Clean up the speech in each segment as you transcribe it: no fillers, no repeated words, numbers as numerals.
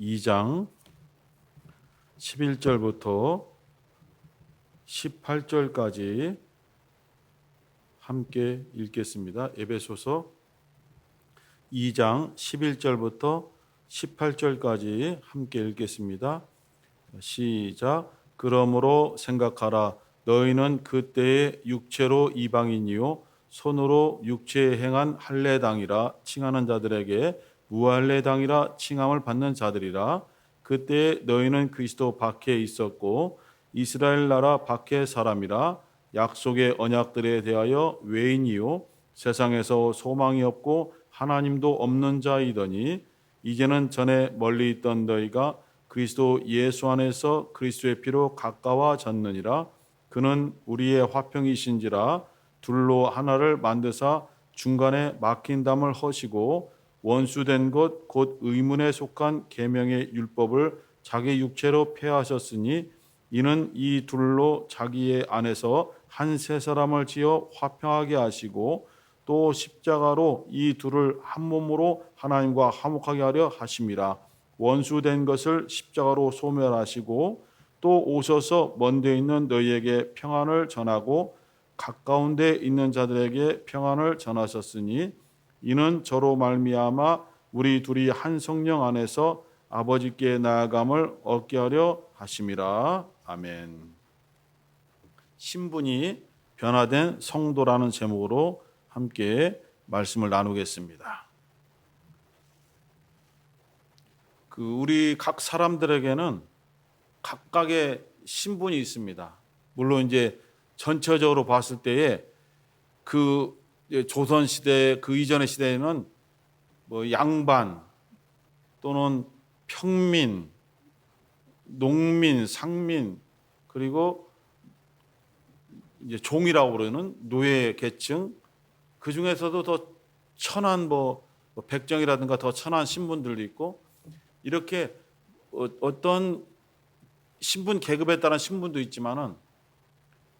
2장 11절부터 18절까지 함께 읽겠습니다. 에베소서 2장 11절부터 18절까지 함께 읽겠습니다. 시작. 그러므로 생각하라. 너희는 그때의 육체로 이방인이요 손으로 육체에 행한 할례당이라 칭하는 자들에게 무할례당이라 칭함을 받는 자들이라. 그때 너희는 그리스도 밖에 있었고 이스라엘 나라 밖의 사람이라. 약속의 언약들에 대하여 외인이요 세상에서 소망이 없고 하나님도 없는 자이더니 이제는 전에 멀리 있던 너희가 그리스도 예수 안에서 그리스도의 피로 가까워졌느니라. 그는 우리의 화평이신지라. 둘로 하나를 만드사 중간에 막힌 담을 허시고 원수된 것 곧 의문에 속한 계명의 율법을 자기 육체로 폐하셨으니 이는 이 둘로 자기의 안에서 한 세 사람을 지어 화평하게 하시고 또 십자가로 이 둘을 한 몸으로 하나님과 화목하게 하려 하심이라. 원수된 것을 십자가로 소멸하시고 또 오셔서 먼 데 있는 너희에게 평안을 전하고 가까운 데 있는 자들에게 평안을 전하셨으니 이는 저로 말미암아 우리 둘이 한 성령 안에서 아버지께 나아감을 얻게 하려 하심이라. 아멘. 신분이 변화된 성도라는 제목으로 함께 말씀을 나누겠습니다. 우리 각 사람들에게는 각각의 신분이 있습니다. 물론 이제 전체적으로 봤을 때에 그 조선 시대 그 이전의 시대에는 뭐 양반 또는 평민, 농민, 상민 그리고 이제 종이라고 부르는 노예 계층, 그 중에서도 더 천한 백정이라든가 더 천한 신분들도 있고 이렇게 어떤 신분 계급에 따른 신분도 있지만은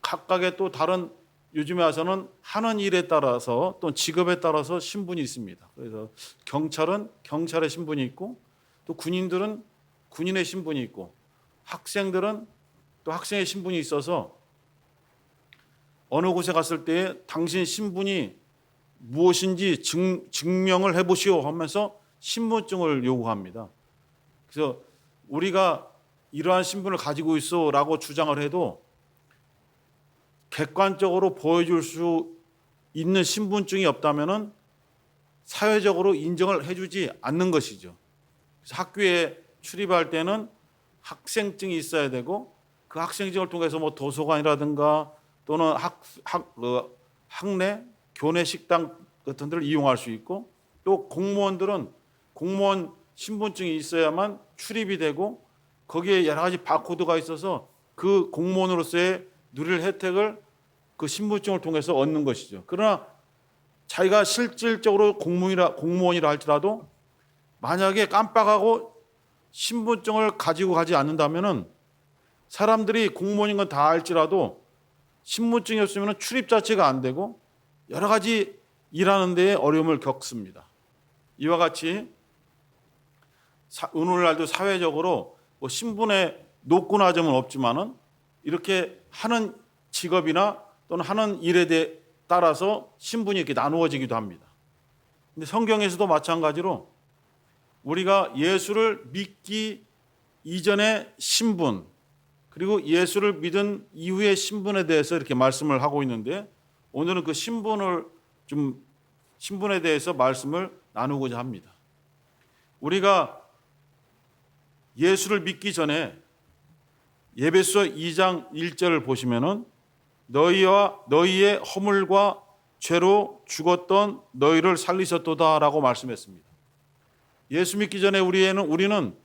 각각의 또 다른 요즘에 와서는 하는 일에 따라서 또 직업에 따라서 신분이 있습니다. 그래서 경찰은 경찰의 신분이 있고 또 군인들은 군인의 신분이 있고 학생들은 또 학생의 신분이 있어서 어느 곳에 갔을 때 당신 신분이 무엇인지 증명을 해보시오 하면서 신분증을 요구합니다. 그래서 우리가 이러한 신분을 가지고 있어라고 주장을 해도 객관적으로 보여줄 수 있는 신분증이 없다면은 사회적으로 인정을 해주지 않는 것이죠. 그래서 학교에 출입할 때는 학생증이 있어야 되고 그 학생증을 통해서 뭐 도서관이라든가 또는 학내 교내 식당 같은 데를 이용할 수 있고 또 공무원들은 공무원 신분증이 있어야만 출입이 되고 거기에 여러 가지 바코드가 있어서 그 공무원으로서의 누릴 혜택을 그 신분증을 통해서 얻는 것이죠. 그러나 자기가 실질적으로 공무원이라 할지라도 만약에 깜빡하고 신분증을 가지고 가지 않는다면은 사람들이 공무원인 건 다 알지라도 신분증이 없으면 출입 자체가 안 되고 여러 가지 일하는 데에 어려움을 겪습니다. 이와 같이 오늘날도 사회적으로 신분에 높거나 점은 없지만은 이렇게 하는 직업이나 또는 하는 일에 따라서 신분이 이렇게 나누어지기도 합니다. 근데 성경에서도 마찬가지로 우리가 예수를 믿기 이전의 신분 그리고 예수를 믿은 이후의 신분에 대해서 이렇게 말씀을 하고 있는데 오늘은 그 신분에 대해서 말씀을 나누고자 합니다. 우리가 예수를 믿기 전에 에베소 2장 1절을 보시면은 너희의 허물과 죄로 죽었던 너희를 살리셨도다라고 말씀했습니다. 예수 믿기 전에 우리는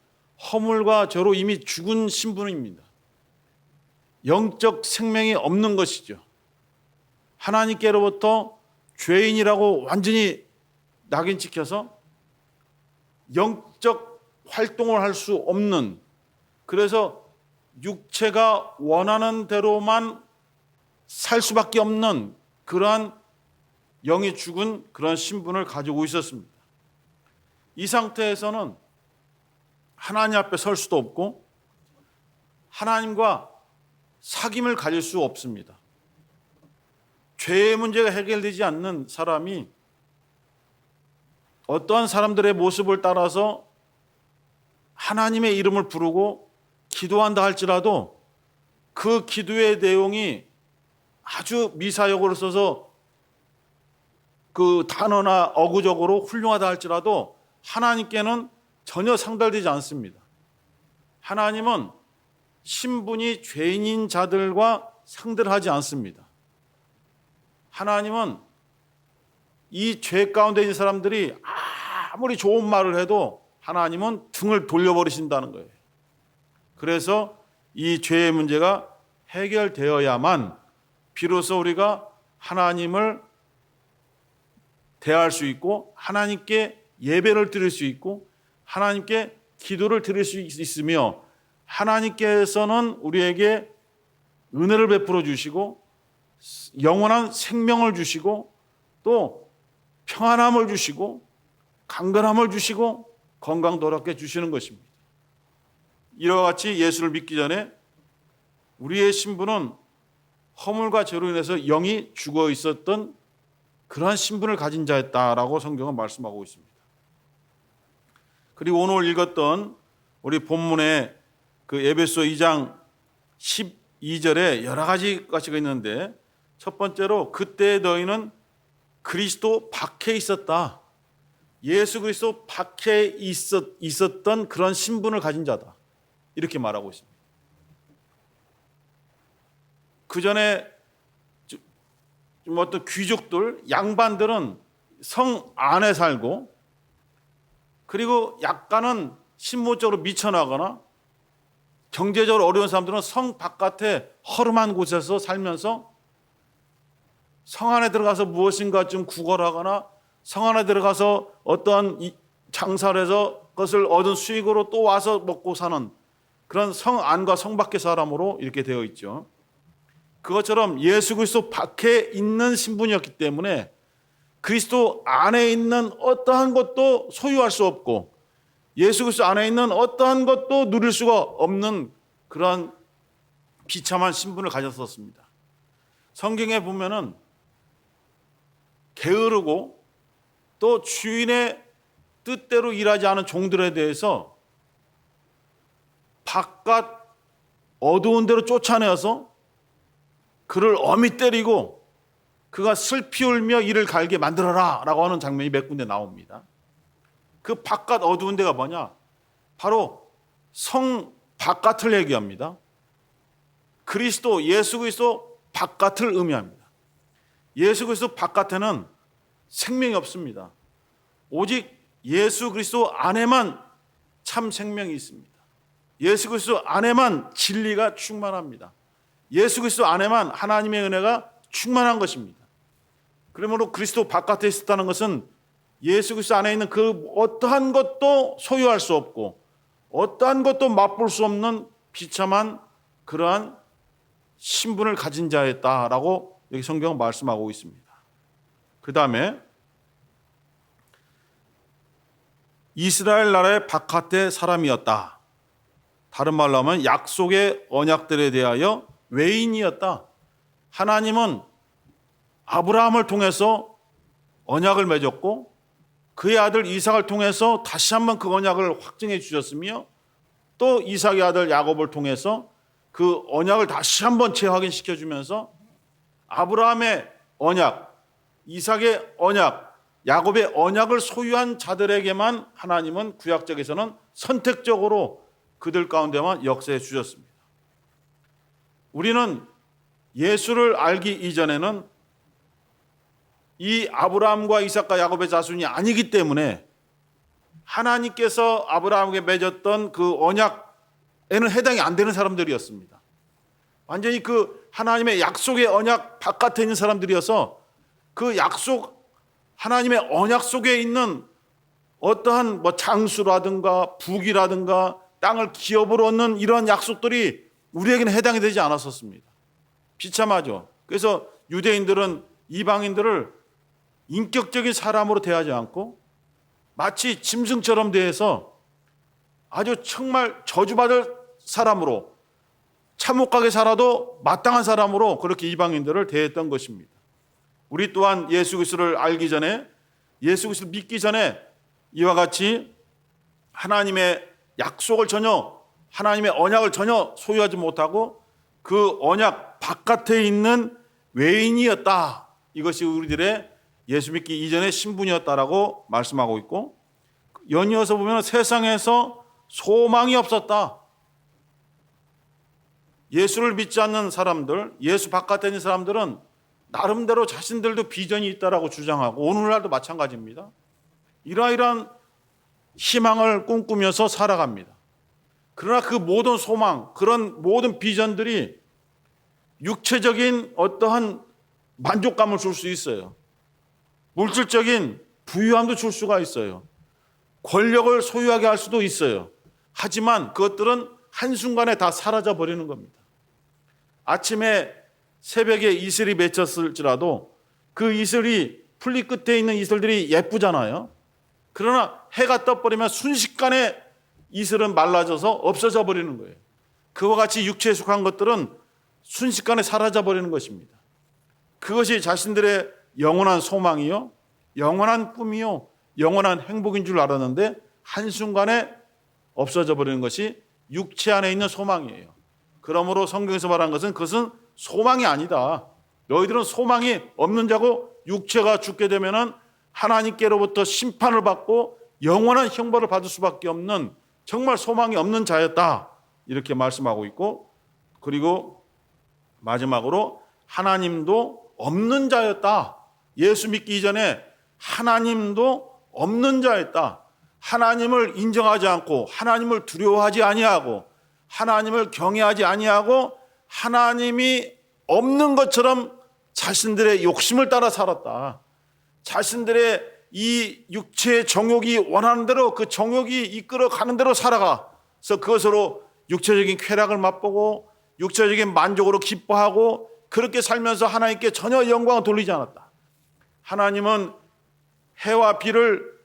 허물과 죄로 이미 죽은 신분입니다. 영적 생명이 없는 것이죠. 하나님께로부터 죄인이라고 완전히 낙인 찍혀서 영적 활동을 할 수 없는, 그래서 육체가 원하는 대로만 살 수밖에 없는 그러한 영이 죽은 그런 신분을 가지고 있었습니다. 이 상태에서는 하나님 앞에 설 수도 없고 하나님과 사귐을 가질 수 없습니다. 죄의 문제가 해결되지 않는 사람이 어떠한 사람들의 모습을 따라서 하나님의 이름을 부르고 기도한다 할지라도 그 기도의 내용이 아주 미사역으로 써서 그 단어나 어구적으로 훌륭하다 할지라도 하나님께는 전혀 상달되지 않습니다. 하나님은 신분이 죄인인 자들과 상대를 하지 않습니다. 하나님은 이 죄 가운데 있는 사람들이 아무리 좋은 말을 해도 하나님은 등을 돌려버리신다는 거예요. 그래서 이 죄의 문제가 해결되어야만 비로소 우리가 하나님을 대할 수 있고 하나님께 예배를 드릴 수 있고 하나님께 기도를 드릴 수 있으며 하나님께서는 우리에게 은혜를 베풀어 주시고 영원한 생명을 주시고 또 평안함을 주시고 강건함을 주시고 건강도롭게 주시는 것입니다. 이와 같이 예수를 믿기 전에 우리의 신분은 허물과 죄로 인해서 영이 죽어 있었던 그러한 신분을 가진 자였다라고 성경은 말씀하고 있습니다. 그리고 오늘 읽었던 우리 본문의 그 에베소 2장 12절에 여러 가지 가지가 있는데 첫 번째로 그때 너희는 그리스도 밖에 있었다. 예수 그리스도 밖에 있었던 그런 신분을 가진 자다. 이렇게 말하고 있습니다. 그 전에 좀 어떤 귀족들, 양반들은 성 안에 살고 그리고 약간은 신분적으로 미쳐나거나 경제적으로 어려운 사람들은 성 바깥에 허름한 곳에서 살면서 성 안에 들어가서 무엇인가 좀 구걸하거나 성 안에 들어가서 어떠한 장사를 해서 그것을 얻은 수익으로 또 와서 먹고 사는 그런 성 안과 성 밖의 사람으로 이렇게 되어 있죠. 그것처럼 예수 그리스도 밖에 있는 신분이었기 때문에 그리스도 안에 있는 어떠한 것도 소유할 수 없고 예수 그리스도 안에 있는 어떠한 것도 누릴 수가 없는 그런 비참한 신분을 가졌었습니다. 성경에 보면은 게으르고 또 주인의 뜻대로 일하지 않은 종들에 대해서 바깥 어두운 데로 쫓아내어서 그를 엄히 때리고 그가 슬피 울며 이를 갈게 만들어라 라고 하는 장면이 몇 군데 나옵니다. 그 바깥 어두운 데가 뭐냐? 바로 성 바깥을 얘기합니다. 그리스도, 예수 그리스도 바깥을 의미합니다. 예수 그리스도 바깥에는 생명이 없습니다. 오직 예수 그리스도 안에만 참 생명이 있습니다. 예수 그리스도 안에만 진리가 충만합니다. 예수 그리스도 안에만 하나님의 은혜가 충만한 것입니다. 그러므로 그리스도 바깥에 있었다는 것은 예수 그리스도 안에 있는 그 어떠한 것도 소유할 수 없고 어떠한 것도 맛볼 수 없는 비참한 그러한 신분을 가진 자였다라고 여기 성경은 말씀하고 있습니다. 그 다음에 이스라엘 나라의 바깥의 사람이었다. 다른 말로 하면 약속의 언약들에 대하여 외인이었다. 하나님은 아브라함을 통해서 언약을 맺었고 그의 아들 이삭을 통해서 다시 한번 그 언약을 확증해 주셨으며 또 이삭의 아들 야곱을 통해서 그 언약을 다시 한번 재확인시켜 주면서 아브라함의 언약, 이삭의 언약, 야곱의 언약을 소유한 자들에게만 하나님은 구약적에서는 선택적으로 그들 가운데만 역사해 주셨습니다. 우리는 예수를 알기 이전에는 이 아브라함과 이삭과 야곱의 자손이 아니기 때문에 하나님께서 아브라함에게 맺었던 그 언약에는 해당이 안 되는 사람들이었습니다. 완전히 그 하나님의 약속의 언약 바깥에 있는 사람들이어서 그 약속 하나님의 언약 속에 있는 어떠한 장수라든가 부귀라든가 땅을 기업으로 얻는 이런 약속들이 우리에게는 해당이 되지 않았었습니다. 비참하죠. 그래서 유대인들은 이방인들을 인격적인 사람으로 대하지 않고 마치 짐승처럼 대해서 아주 정말 저주받을 사람으로, 참혹하게 살아도 마땅한 사람으로 그렇게 이방인들을 대했던 것입니다. 우리 또한 예수 그리스도를 알기 전에, 예수 그리스도를 믿기 전에 이와 같이 하나님의 약속을 전혀, 하나님의 언약을 전혀 소유하지 못하고 그 언약 바깥에 있는 외인이었다. 이것이 우리들의 예수 믿기 이전의 신분이었다라고 말씀하고 있고, 연이어서 보면 세상에서 소망이 없었다. 예수를 믿지 않는 사람들, 예수 바깥에 있는 사람들은 나름대로 자신들도 비전이 있다라고 주장하고, 오늘날도 마찬가지입니다. 이러이러한 희망을 꿈꾸면서 살아갑니다. 그러나 그 모든 소망, 그런 모든 비전들이 육체적인 어떠한 만족감을 줄 수 있어요. 물질적인 부유함도 줄 수가 있어요. 권력을 소유하게 할 수도 있어요. 하지만 그것들은 한순간에 다 사라져 버리는 겁니다. 아침에 새벽에 이슬이 맺혔을지라도 그 이슬이 풀잎 끝에 있는 이슬들이 예쁘잖아요. 그러나 해가 떠버리면 순식간에 이슬은 말라져서 없어져 버리는 거예요. 그와 같이 육체에 속한 것들은 순식간에 사라져 버리는 것입니다. 그것이 자신들의 영원한 소망이요, 영원한 꿈이요, 영원한 행복인 줄 알았는데 한순간에 없어져 버리는 것이 육체 안에 있는 소망이에요. 그러므로 성경에서 말하는 것은 그것은 소망이 아니다. 너희들은 소망이 없는 자고 육체가 죽게 되면은 하나님께로부터 심판을 받고 영원한 형벌을 받을 수밖에 없는 정말 소망이 없는 자였다. 이렇게 말씀하고 있고, 그리고 마지막으로 하나님도 없는 자였다. 예수 믿기 이전에 하나님도 없는 자였다. 하나님을 인정하지 않고 하나님을 두려워하지 아니하고 하나님을 경외하지 아니하고 하나님이 없는 것처럼 자신들의 욕심을 따라 살았다. 자신들의 이 육체의 정욕이 원하는 대로, 그 정욕이 이끌어가는 대로 살아가서 그것으로 육체적인 쾌락을 맛보고 육체적인 만족으로 기뻐하고 그렇게 살면서 하나님께 전혀 영광을 돌리지 않았다. 하나님은 해와 비를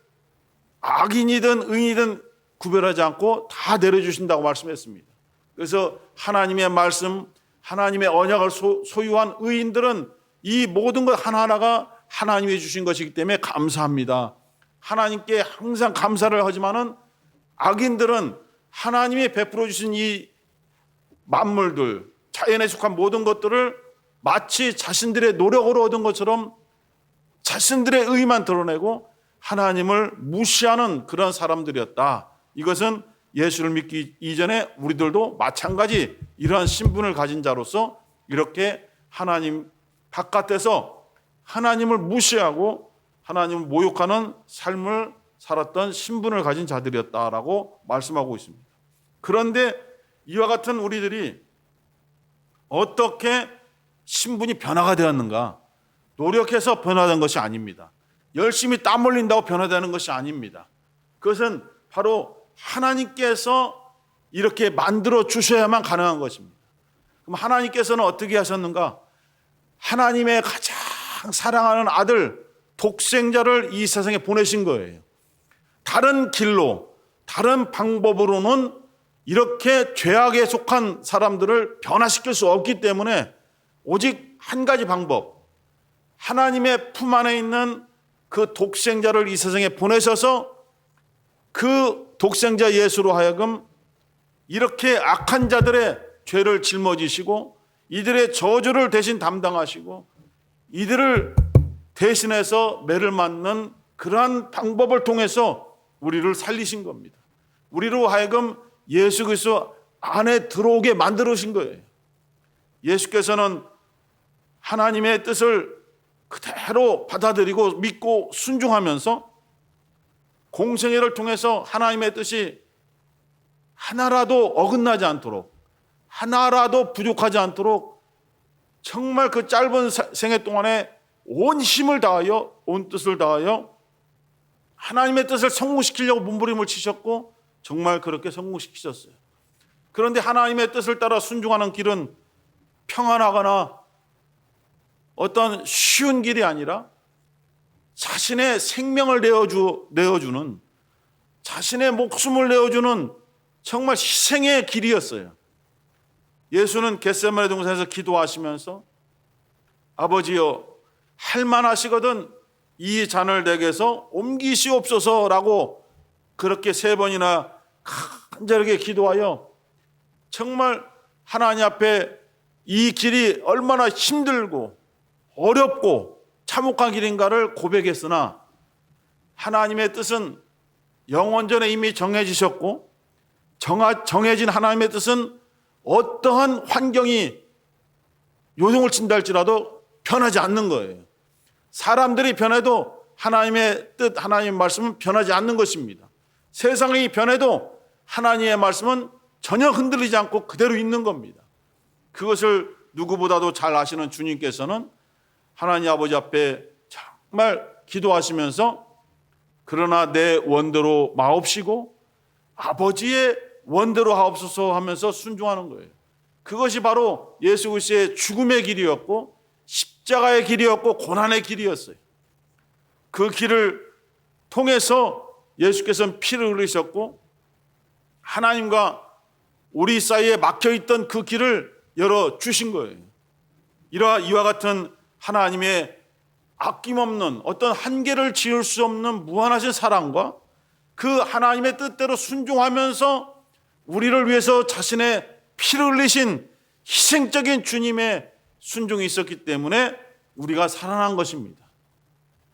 악인이든 의인이든 구별하지 않고 다 내려주신다고 말씀했습니다. 그래서 하나님의 말씀, 하나님의 언약을 소유한 의인들은 이 모든 것 하나하나가 하나님이 주신 것이기 때문에 감사합니다. 하나님께 항상 감사를 하지만은 악인들은 하나님이 베풀어 주신 이 만물들, 자연에 속한 모든 것들을 마치 자신들의 노력으로 얻은 것처럼 자신들의 의만 드러내고 하나님을 무시하는 그런 사람들이었다. 이것은 예수를 믿기 이전에 우리들도 마찬가지 이러한 신분을 가진 자로서 이렇게 하나님 바깥에서 하나님을 무시하고 하나님을 모욕하는 삶을 살았던 신분을 가진 자들이었다라고 말씀하고 있습니다. 그런데 이와 같은 우리들이 어떻게 신분이 변화가 되었는가? 노력해서 변화된 것이 아닙니다. 열심히 땀 흘린다고 변화되는 것이 아닙니다. 그것은 바로 하나님께서 이렇게 만들어 주셔야만 가능한 것입니다. 그럼 하나님께서는 어떻게 하셨는가? 하나님의 가장 사랑하는 아들 독생자를 이 세상에 보내신 거예요. 다른 길로, 다른 방법으로는 이렇게 죄악에 속한 사람들을 변화시킬 수 없기 때문에 오직 한 가지 방법, 하나님의 품 안에 있는 그 독생자를 이 세상에 보내셔서 그 독생자 예수로 하여금 이렇게 악한 자들의 죄를 짊어지시고 이들의 저주를 대신 담당하시고 이들을 대신해서 매를 맞는 그러한 방법을 통해서 우리를 살리신 겁니다. 우리로 하여금 예수 그리스도 안에 들어오게 만들으신 거예요. 예수께서는 하나님의 뜻을 그대로 받아들이고 믿고 순종하면서 공생애를 통해서 하나님의 뜻이 하나라도 어긋나지 않도록, 하나라도 부족하지 않도록 정말 그 짧은 생애 동안에 온 힘을 다하여, 온 뜻을 다하여 하나님의 뜻을 성공시키려고 몸부림을 치셨고 정말 그렇게 성공시키셨어요. 그런데 하나님의 뜻을 따라 순종하는 길은 평안하거나 어떤 쉬운 길이 아니라 자신의 생명을 내어주는, 자신의 목숨을 내어주는 정말 희생의 길이었어요. 예수는 겟세마네 동산에서 기도하시면서 아버지여 할만하시거든 이 잔을 내게서 옮기시옵소서라고 그렇게 3번이나 간절하게 기도하여 정말 하나님 앞에 이 길이 얼마나 힘들고 어렵고 참혹한 길인가를 고백했으나 하나님의 뜻은 영원전에 이미 정해지셨고 정해진 하나님의 뜻은 어떠한 환경이 요동을 친다 할지라도 변하지 않는 거예요. 사람들이 변해도 하나님의 뜻, 하나님의 말씀은 변하지 않는 것입니다. 세상이 변해도 하나님의 말씀은 전혀 흔들리지 않고 그대로 있는 겁니다. 그것을 누구보다도 잘 아시는 주님께서는 하나님 아버지 앞에 정말 기도하시면서 그러나 내 원대로 마옵시고 아버지의 원대로 하옵소서 하면서 순종하는 거예요. 그것이 바로 예수 그리스도의 죽음의 길이었고 십자가의 길이었고 고난의 길이었어요. 그 길을 통해서 예수께서는 피를 흘리셨고 하나님과 우리 사이에 막혀있던 그 길을 열어주신 거예요. 이와 같은 하나님의 아낌없는 어떤 한계를 지을 수 없는 무한하신 사랑과 그 하나님의 뜻대로 순종하면서 우리를 위해서 자신의 피를 흘리신 희생적인 주님의 순종이 있었기 때문에 우리가 살아난 것입니다.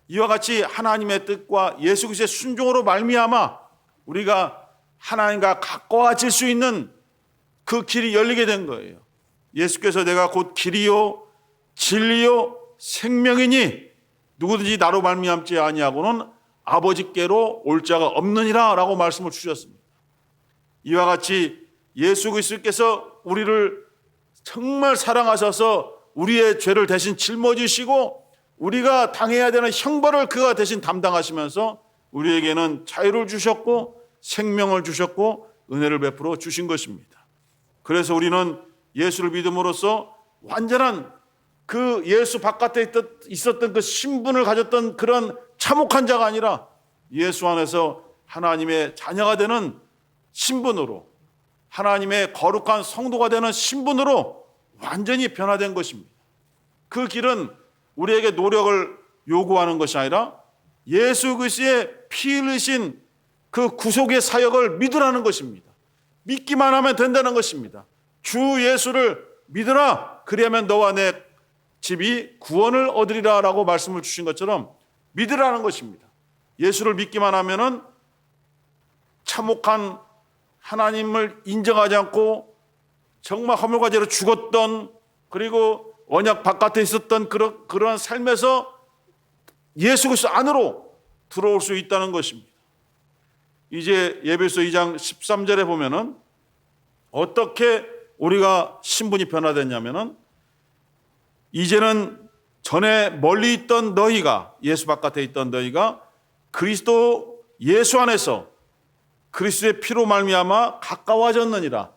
이와 같이 하나님의 뜻과 예수 그리스도의 순종으로 말미암아 우리가 하나님과 가까워질 수 있는 그 길이 열리게 된 거예요. 예수께서 내가 곧 길이요 진리요 생명이니 누구든지 나로 말미암지 아니하고는 아버지께로 올 자가 없느니라 라고 말씀을 주셨습니다. 이와 같이 예수 그리스도께서 우리를 정말 사랑하셔서 우리의 죄를 대신 짊어지시고 우리가 당해야 되는 형벌을 그가 대신 담당하시면서 우리에게는 자유를 주셨고 생명을 주셨고 은혜를 베풀어 주신 것입니다. 그래서 우리는 예수를 믿음으로써 완전한 그 예수 바깥에 있었던 그 신분을 가졌던 그런 참혹한 자가 아니라 예수 안에서 하나님의 자녀가 되는 신분으로 하나님의 거룩한 성도가 되는 신분으로 완전히 변화된 것입니다. 그 길은 우리에게 노력을 요구하는 것이 아니라 예수 그리스도의 피 흘리신 그 구속의 사역을 믿으라는 것입니다. 믿기만 하면 된다는 것입니다. 주 예수를 믿으라 그리하면 너와 내 집이 구원을 얻으리라 라고 말씀을 주신 것처럼 믿으라는 것입니다. 예수를 믿기만 하면은 참혹한 하나님을 인정하지 않고 정말 허물과 죄로 죽었던 그리고 언약 바깥에 있었던 그런 삶에서 예수 그리스도 안으로 들어올 수 있다는 것입니다. 이제 에베소 2장 13절에 보면은 어떻게 우리가 신분이 변화됐냐면은 이제는 전에 멀리 있던 너희가 예수 바깥에 있던 너희가 그리스도 예수 안에서 그리스도의 피로 말미암아 가까워졌느니라.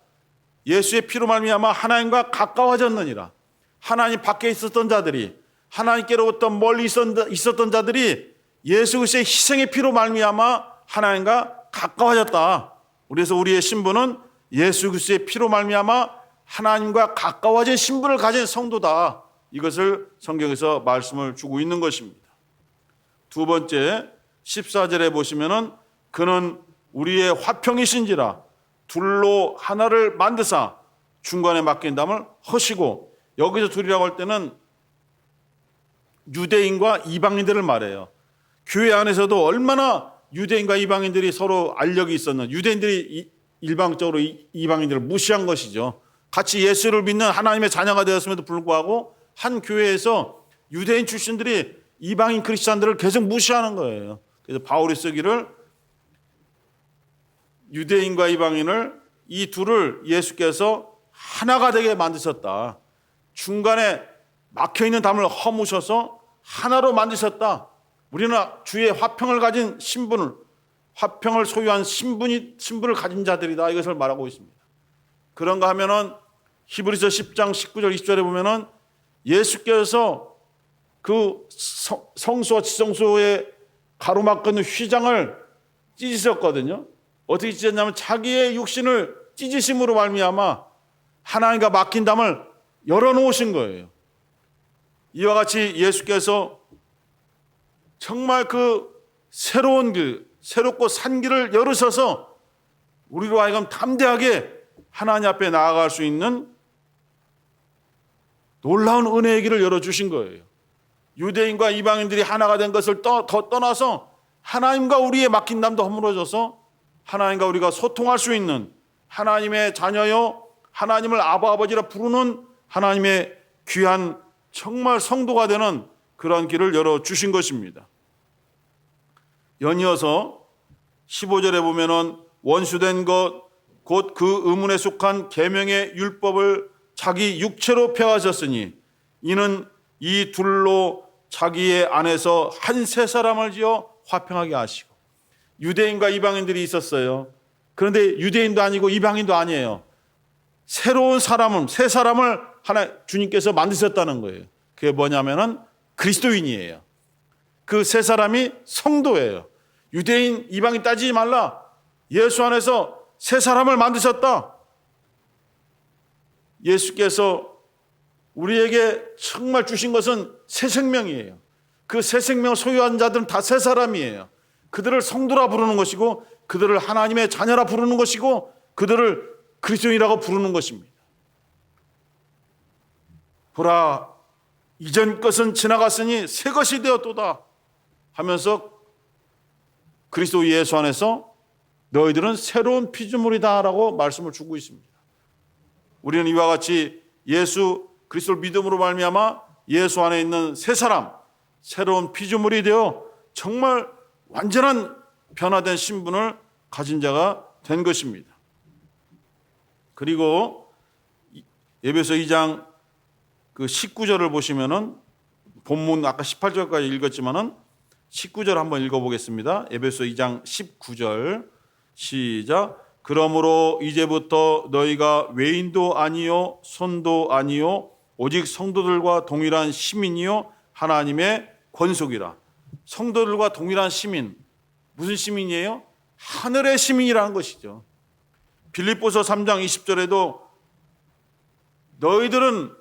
예수의 피로 말미암아 하나님과 가까워졌느니라. 하나님 밖에 있었던 자들이 하나님께로부터 멀리 있었던 자들이 예수 그리스도의 희생의 피로 말미암아 하나님과 가까워졌다. 그래서 우리의 신분은 예수 그리스도의 피로 말미암아 하나님과 가까워진 신분을 가진 성도다. 이것을 성경에서 말씀을 주고 있는 것입니다. 두 번째 14절에 보시면은 그는 우리의 화평이신지라 둘로 하나를 만드사 중간에 맡긴 담을 허시고 여기서 둘이라고 할 때는 유대인과 이방인들을 말해요. 교회 안에서도 얼마나 유대인과 이방인들이 서로 알력이 있었는 유대인들이 일방적으로 이방인들을 무시한 것이죠. 같이 예수를 믿는 하나님의 자녀가 되었음에도 불구하고 한 교회에서 유대인 출신들이 이방인 크리스찬들을 계속 무시하는 거예요. 그래서 바울이 쓰기를 유대인과 이방인을 이 둘을 예수께서 하나가 되게 만드셨다. 중간에 막혀있는 담을 허무셔서 하나로 만드셨다. 우리는 주의 화평을 가진 신분을 화평을 소유한 신분을 가진 자들이다. 이것을 말하고 있습니다. 그런가 하면은 히브리서 10장 19절 20절에 보면은 예수께서 그 성소와 지성소의 가로막은 휘장을 찢으셨거든요. 어떻게 찢었냐면 자기의 육신을 찢으심으로 말미암아 하나님과 막힌 담을 열어놓으신 거예요. 이와 같이 예수께서 정말 그 새로운 길, 새롭고 산 길을 열으셔서 우리로 하여금 담대하게 하나님 앞에 나아갈 수 있는 놀라운 은혜의 길을 열어주신 거예요. 유대인과 이방인들이 하나가 된 것을 더 떠나서 하나님과 우리의 막힌 담도 허물어져서 하나님과 우리가 소통할 수 있는 하나님의 자녀요, 하나님을 아버지라 부르는 하나님의 귀한 정말 성도가 되는 그런 길을 열어주신 것입니다. 연이어서 15절에 보면은 원수된 것 곧 그 의문에 속한 계명의 율법을 자기 육체로 펴하셨으니 이는 이 둘로 자기의 안에서 한 세 사람을 지어 화평하게 하시고. 유대인과 이방인들이 있었어요. 그런데 유대인도 아니고 이방인도 아니에요. 새로운 사람을, 새 사람을 주님께서 만드셨다는 거예요. 그게 뭐냐면은 그리스도인이에요. 그 새 사람이 성도예요. 유대인, 이방인 따지지 말라. 예수 안에서 새 사람을 만드셨다. 예수께서 우리에게 정말 주신 것은 새 생명이에요. 그 새 생명을 소유한 자들은 다 새 사람이에요. 그들을 성도라 부르는 것이고, 그들을 하나님의 자녀라 부르는 것이고, 그들을 그리스도인이라고 부르는 것입니다. 보라, 이전 것은 지나갔으니 새 것이 되었도다 하면서 그리스도 예수 안에서 너희들은 새로운 피조물이다라고 말씀을 주고 있습니다. 우리는 이와 같이 예수 그리스도를 믿음으로 말미암아 예수 안에 있는 새 사람, 새로운 피조물이 되어 정말 완전한 변화된 신분을 가진 자가 된 것입니다. 그리고 에베소 2장 그 19절을 보시면은 본문 아까 18절까지 읽었지만은 19절 한번 읽어보겠습니다. 에베소 2장 19절 시작. 그러므로 이제부터 너희가 외인도 아니요 손도 아니요 오직 성도들과 동일한 시민이요 하나님의 권속이라. 성도들과 동일한 시민, 무슨 시민이에요? 하늘의 시민이라는 것이죠. 빌립보서 3장 20절에도 너희들은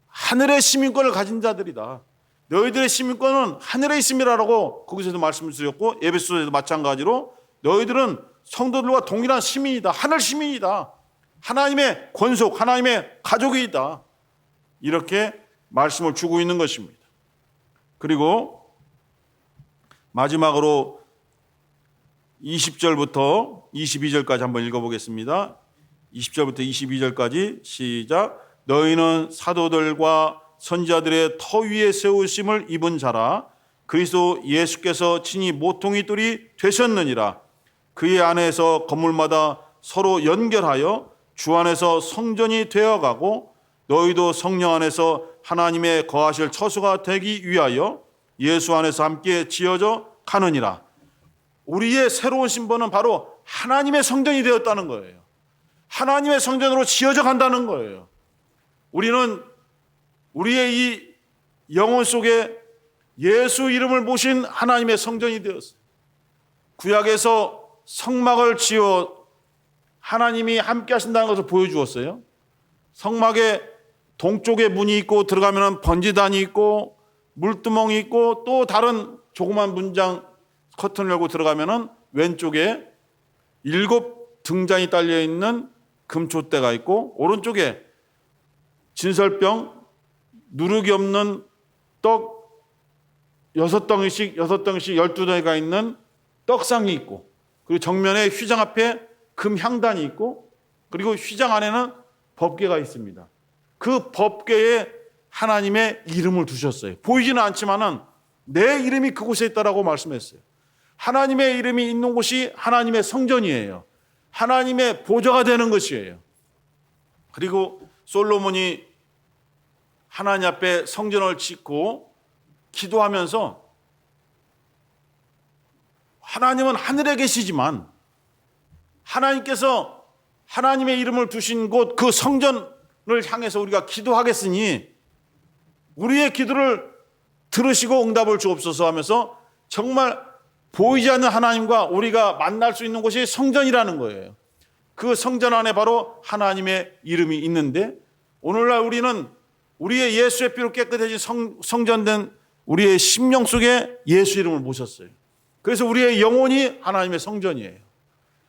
하늘의 시민권을 가진 자들이다. 너희들의 시민권은 하늘에 있음이라고 거기서도 말씀을 드렸고, 에베소서에도 마찬가지로 너희들은 성도들과 동일한 시민이다. 하늘 시민이다. 하나님의 권속, 하나님의 가족이다. 이렇게 말씀을 주고 있는 것입니다. 그리고 마지막으로 20절부터 22절까지 한번 읽어보겠습니다. 20절부터 22절까지 시작. 너희는 사도들과 선지자들의 터 위에 세우심을 입은 자라. 그리스도 예수께서 친히 모퉁이 돌이 되셨느니라. 그의 안에서 건물마다 서로 연결하여 주 안에서 성전이 되어가고 너희도 성령 안에서 하나님의 거하실 처소가 되기 위하여 예수 안에서 함께 지어져 가느니라. 우리의 새로운 신분은 바로 하나님의 성전이 되었다는 거예요. 하나님의 성전으로 지어져 간다는 거예요. 우리는 우리의 이 영혼 속에 예수 이름을 모신 하나님의 성전이 되었어요. 구약에서 성막을 지어 하나님이 함께 하신다는 것을 보여주었어요. 성막에 동쪽에 문이 있고 들어가면 번지단이 있고 물두멍이 있고 또 다른 조그만 문장 커튼을 열고 들어가면 왼쪽에 7 등잔이 딸려있는 금촛대가 있고 오른쪽에 진설병 누룩이 없는 떡 6덩이씩 12덩이가 있는 떡상이 있고, 그리고 정면에 휘장 앞에 금향단이 있고, 그리고 휘장 안에는 법궤가 있습니다. 그 법궤에 하나님의 이름을 두셨어요. 보이지는 않지만은 내 이름이 그곳에 있다라고 말씀했어요. 하나님의 이름이 있는 곳이 하나님의 성전이에요. 하나님의 보좌가 되는 것이에요. 그리고 솔로몬이 하나님 앞에 성전을 짓고 기도하면서 하나님은 하늘에 계시지만 하나님께서 하나님의 이름을 두신 곳 그 성전을 향해서 우리가 기도하겠으니 우리의 기도를 들으시고 응답을 주옵소서 하면서 정말 보이지 않는 하나님과 우리가 만날 수 있는 곳이 성전이라는 거예요. 그 성전 안에 바로 하나님의 이름이 있는데, 오늘날 우리는 우리의 예수의 피로 깨끗해진 성전된 우리의 심령 속에 예수 이름을 모셨어요. 그래서 우리의 영혼이 하나님의 성전이에요.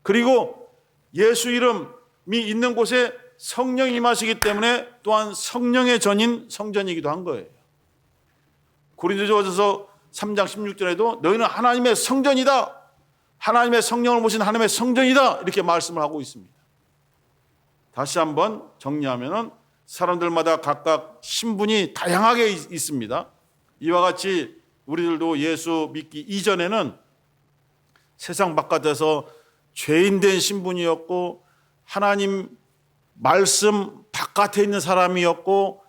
그리고 예수 이름이 있는 곳에 성령이 임하시기 때문에 또한 성령의 전인 성전이기도 한 거예요. 고린도전서 3장 16절에도 너희는 하나님의 성전이다, 하나님의 성령을 모신 하나님의 성전이다, 이렇게 말씀을 하고 있습니다. 다시 한번 정리하면은 사람들마다 각각 신분이 다양하게 있습니다. 이와 같이 우리들도 예수 믿기 이전에는 세상 바깥에서 죄인된 신분이었고, 하나님 말씀 바깥에 있는 사람이었고,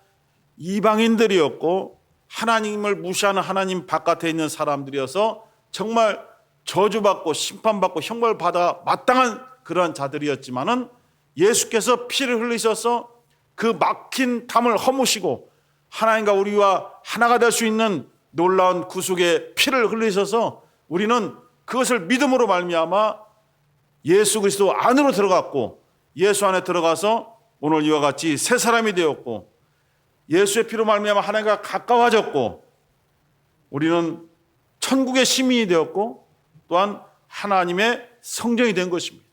이방인들이었고, 하나님을 무시하는 하나님 바깥에 있는 사람들이어서 정말 저주받고 심판받고 형벌받아 마땅한 그러한 자들이었지만은, 예수께서 피를 흘리셔서 그 막힌 담을 허무시고 하나님과 우리와 하나가 될 수 있는 놀라운 구속의 피를 흘리셔서 우리는 그것을 믿음으로 말미암아 예수 그리스도 안으로 들어갔고, 예수 안에 들어가서 오늘 이와 같이 새 사람이 되었고, 예수의 피로 말미암아 하나님과 가까워졌고, 우리는 천국의 시민이 되었고, 또한 하나님의 성전이 된 것입니다.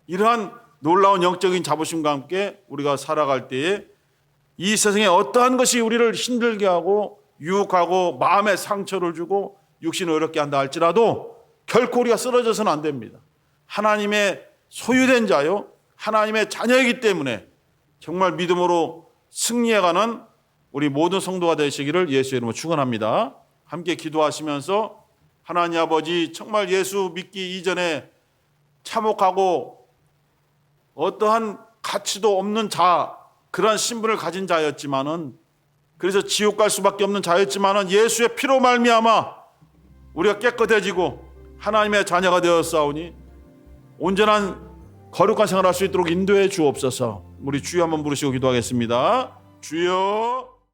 이러한 놀라운 영적인 자부심과 함께 우리가 살아갈 때에 이 세상에 어떠한 것이 우리를 힘들게 하고 유혹하고 마음에 상처를 주고 육신을 어렵게 한다 할지라도 결코 우리가 쓰러져서는 안 됩니다. 하나님의 소유된 자요, 하나님의 자녀이기 때문에 정말 믿음으로 승리해가는 우리 모든 성도가 되시기를 예수의 이름으로 축원합니다. 함께 기도하시면서 하나님 아버지, 정말 예수 믿기 이전에 참혹하고 어떠한 가치도 없는 자, 그러한 신분을 가진 자였지만은, 그래서 지옥 갈 수밖에 없는 자였지만은 예수의 피로 말미암아 우리가 깨끗해지고 하나님의 자녀가 되었사오니 온전한 거룩한 생활할 수 있도록 인도해 주옵소서. 우리 주여 한번 부르시고 기도하겠습니다. 주여.